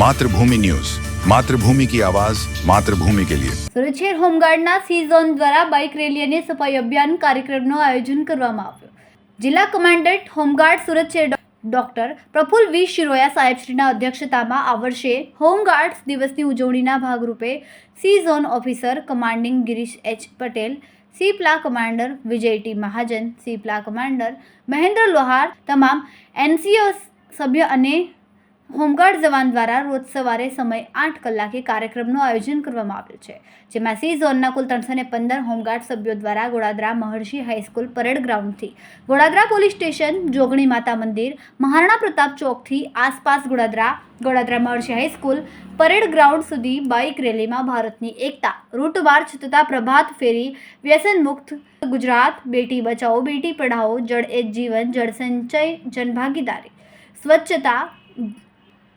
मातृभूमि न्यूज, मातृभूमि की आवाज, मातृभूमि के लिए। સુરત શહેર હોમગાર્ડના સી ઝોન દ્વારા બાઇક રેલી અને સફાઈ અભિયાન કાર્યક્રમનું આયોજન કરવામાં આવ્યું. જિલ્લા કમાન્ડન્ટ હોમગાર્ડ સુરત શહેર ડોક્ટર પ્રફુલ્લ વી શિરોયા સાહેબશ્રીના અધ્યક્ષતામાં આ વર્ષે હોમગાર્ડ્સ દિવસની ઉજવણીના ભાગરૂપે C zone officer commanding Girish H Patel, C પ્લા commander Vijay T Mahajan, C પ્લા કમાન્ડર મહેન્દ્ર લોહાર, તમામ એનસીઓ સભ્ય અને હોમગાર્ડ જવાન દ્વારા રોજ સવારે સમય 8 કલાકે કાર્યક્રમનું આયોજન કરવામાં આવ્યું છે, જેમાં સી ઝોનના કુલ 315 હોમગાર્ડ સભ્યો દ્વારા ગોડાદરા મહર્ષિ હાઈસ્કૂલ પરેડ ગ્રાઉન્ડથી ગોડાદરા પોલીસ સ્ટેશન, જોગણી માતા મંદિર, મહારાણા પ્રતાપ ચોકથી આસપાસ Godadara Maharshi high school parade ground સુધી બાઇક રેલીમાં ભારતની એકતા, રૂટ માર્ચ તથા પ્રભાત ફેરી, વ્યસન મુક્ત ગુજરાત, બેટી બચાવો બેટી પઢાઓ, જળ એ જીવન, જળ સંચય, જનભાગીદારી, સ્વચ્છતા,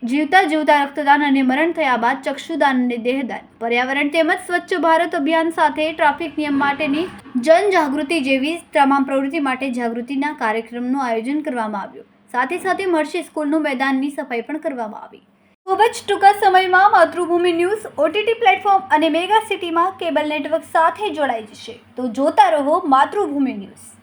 જીવતા રક્તદાન અને મરણ થયા બાદ ચક્ષુદાન અને દેહદાન, પર્યાવરણ તેમજ સ્વચ્છ ભારત અભિયાન સાથે ટ્રાફિક નિયમ માટેની જનજાગૃતિ જેવી તમામ પ્રવૃત્તિ માટે જાગૃતિના કાર્યક્રમનું આયોજન કરવામાં આવ્યું. સાથે મહર્ષિ સ્કૂલનું મેદાનની સફાઈ પણ કરવામાં આવી. ખૂબ જ ટૂંકા સમયમાં માતૃભૂમિ ન્યૂઝ ઓટીટી પ્લેટફોર્મ અને મેગા સિટીમાં કેબલ નેટવર્ક સાથે જોડાઈ જશે. તો જોતા રહો માતૃભૂમિ ન્યૂઝ.